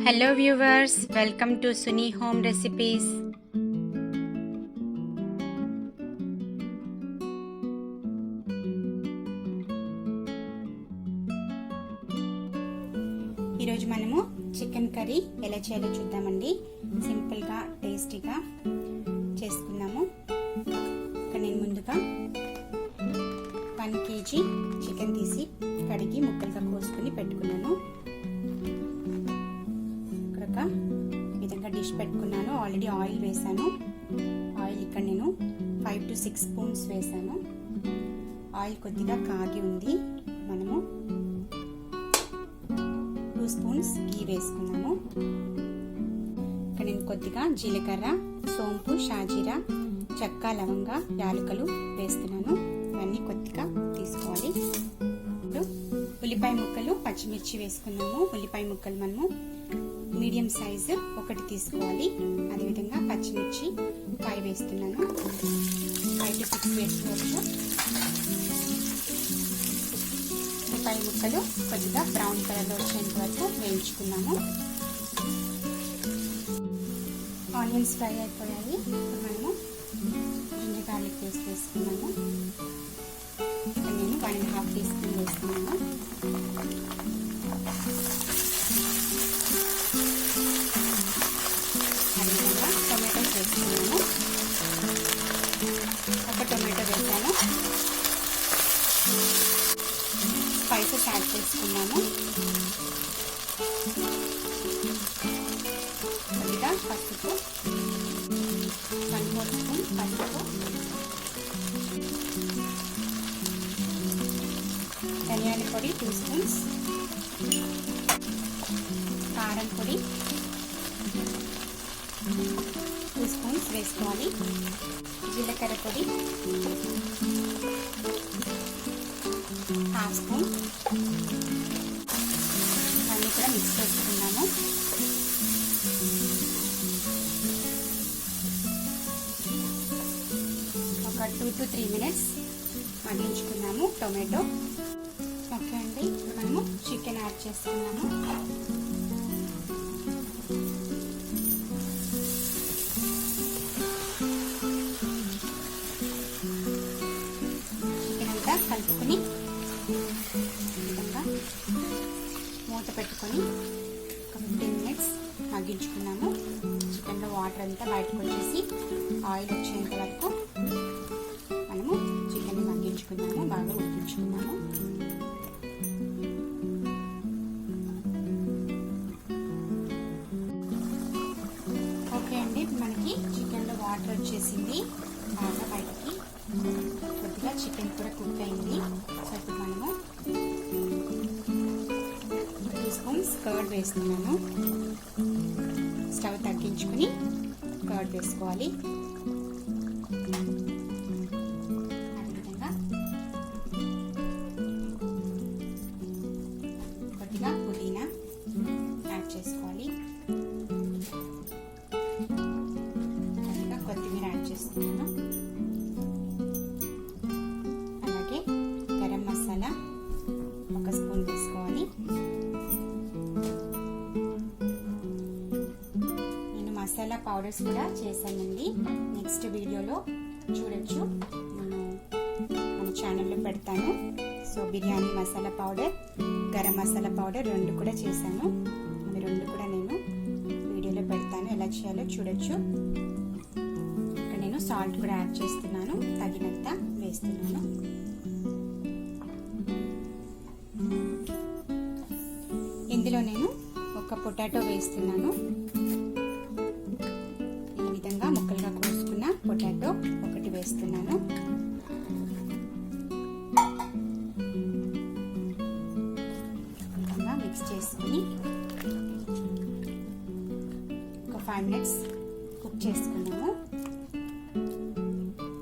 Hello viewers, welcome to Suni home recipes. ఈరోజు మనము chicken curry ఎలా చేయాలో చూద్దామండి. సింపుల్గా టేస్టీగా చేసుకుందాము. ఇక్కడ నేను ముందుగా 1 kg చికెన్ తీసి కడిగి ముక్కలుగా కోసుకుని పెట్టుకున్నాను. ఇక్కడ విధంగా డిష్ పెట్టుకున్నాను. ఆల్రెడీ ఆయిల్ వేసాను. ఆయిల్ ఇక్కడ నేను 5 to 6 స్పూన్స్ వేసాను. ఆయిల్ కొద్దిగా కాగి ఉంది. మనము 2 స్పూన్స్ గీ వేసుకున్నాము. ఇక్కడ నేను కొద్దిగా జీలకర్ర, సోంపు, షాజీరా, చెక్క, లవంగ, యాలకులు వేస్తున్నాను. ఇవన్నీ కొద్దిగా తీసుకోవాలి. ఇప్పుడు ఉల్లిపాయ ముక్కలు, పచ్చిమిర్చి వేసుకున్నాము. ఉల్లిపాయ ముక్కలు మనము మీడియం సైజు 1 తీసుకోవాలి. అదేవిధంగా పచ్చిమిర్చి 5 వేస్తున్నాను. 5 to 6 వేసుకోవచ్చు. ఉల్లిపాయ ముక్కలు కొద్దిగా బ్రౌన్ కలర్లో వచ్చేంత వరకు వేయించుకున్నాము. ఆనియన్స్ ఫ్రై అయిపోయాయి. ఇప్పుడు మనము జింజర్ గార్లిక్ పేస్ట్ వేసుకున్నాము. ఇక్కడ నేను 1.5 టీ స్పూన్ వేసుకున్నాను. అదేవిధంగా టొమాటోస్ వేసుకున్నాను. ఒక టొమాటో వేసాను. స్పైసెస్ యాడ్ చేసుకున్నాము. కొద్దిగా పసుపు, 1/4 స్పూన్ పసుపు, ధనియాల పొడి 2 స్పూన్స్, కారం పొడి 2 స్పూన్స్ వేసుకోవాలి. జీలకర్ర పొడి 1/2 స్పూన్. అన్నీ కూడా మిక్స్ చేసుకున్నాము. ఒక 2 to 3 మినిట్స్ మగ్గించుకున్నాము టొమాటో. ఓకే అండి, ఇప్పుడు మనము చికెన్ యాడ్ చేసుకున్నాము. చికెన్ అంతా కలుపుకొని విధంగా మూత పెట్టుకొని ఒక 15 మినిట్స్ మగ్గించుకున్నాము. చికెన్లో వాటర్ అంతా బయటకు వచ్చేసి ఆయిల్ వచ్చేంత వరకు మనము చికెన్ని మగ్గించుకున్నాము, బాగా ఉడికించుకున్నాము. ఓకే అండి, మనకి చికెన్లో వాటర్ వచ్చేసింది బాగా బయటికి. కొద్దిగా చికెన్ కూడా కుక్ అయింది. సో ఇప్పుడు మనము 2 స్పూన్స్ కర్డ్ వేస్తున్నాను. స్టవ్ తగ్గించుకుని కర్డ్ వేసుకోవాలి. అదేవిధంగా కొద్దిగా పుదీనా యాడ్ చేసుకోవాలి. కొద్దిగా కొత్తిమీర యాడ్ చేసుకున్నాను. అలాగే గరం మసాలా 1 స్పూన్ వేసుకోవాలి. నేను మసాలా పౌడర్స్ కూడా చేశానండి. నెక్స్ట్ వీడియోలో చూడొచ్చు. నేను మన ఛానల్లో పెడతాను. So biryani masala powder, garam masala powder 2 కూడా చేశాను. అవి 2 కూడా నేను వీడియోలో పెడతాను. ఎలా చేయాలో చూడొచ్చు. ఇక్కడ నేను సాల్ట్ కూడా యాడ్ చేస్తున్నాను. తగినంత వేస్తున్నాను. ఇందులో నేను ఒక పొటాటో వేస్తున్నాను. ఈ విధంగా ముక్కలుగా కోసుకున్న పొటాటో 1 వేస్తున్నాను. మిక్స్ చేసుకుని ఒక 5 మినిట్స్ కుక్ చేసుకున్నాము.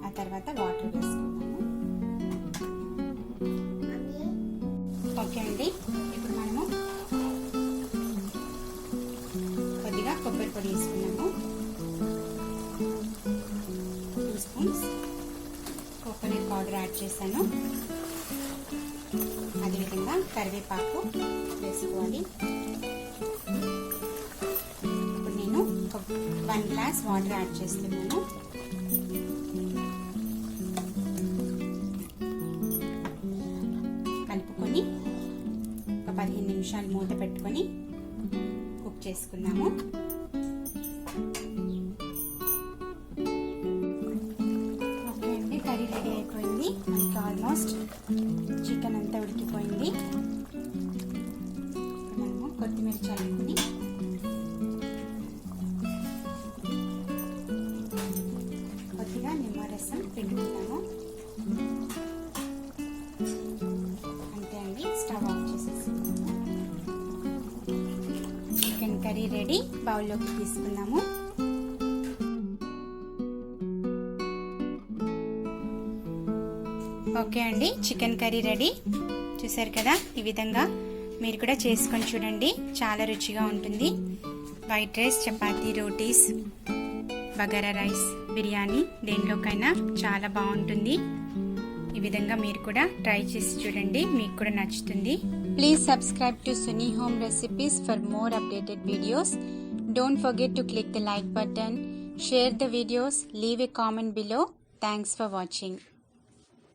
ఆ తర్వాత వాటర్ వేసుకున్నాము. ఓకే అండి, ఇప్పుడు మనము కొద్దిగా కొబ్బరి పొడి వేసుకున్నాము. 2 స్పూన్స్ కోకోనట్ పౌడర్ యాడ్ చేశాను. అదేవిధంగా కరివేపాకు వేసుకోవాలి. 1 గ్లాస్ వాటర్ యాడ్ చేస్తున్నాను. కలుపుకొని ఒక 15 నిమిషాలు మూత పెట్టుకొని కుక్ చేసుకున్నాము. ఓకే అండి, కర్రీ రెడీ అయిపోయింది. మనకి ఆల్మోస్ట్ చికెన్ అంతా ఉడికిపోయింది. మనము కొత్తిమీర చల్లుకొని కొద్దిగా నిమ్మరసం పిండుకున్నాము. అంతే అండి, స్టవ్ ఆఫ్ చేసేసుకున్నాము. Chicken curry ready. బౌల్లోకి తీసుకున్నాము. ఓకే అండి, చికెన్ కర్రీ రెడీ. చూసారు కదా, ఈ విధంగా మీరు కూడా చేసుకొని చూడండి, చాలా రుచిగా ఉంటుంది. White rice, chapati, rotis, bagara rice, biryani దేనిలోకైనా చాలా బాగుంటుంది. ఈ విధంగా మీరు కూడా ట్రై చేసి చూడండి, మీకు కూడా నచ్చుతుంది. Please subscribe to Suni home recipes for more updated videos. Don't forget to click the like button, share the videos, leave a comment below. Thanks for watching.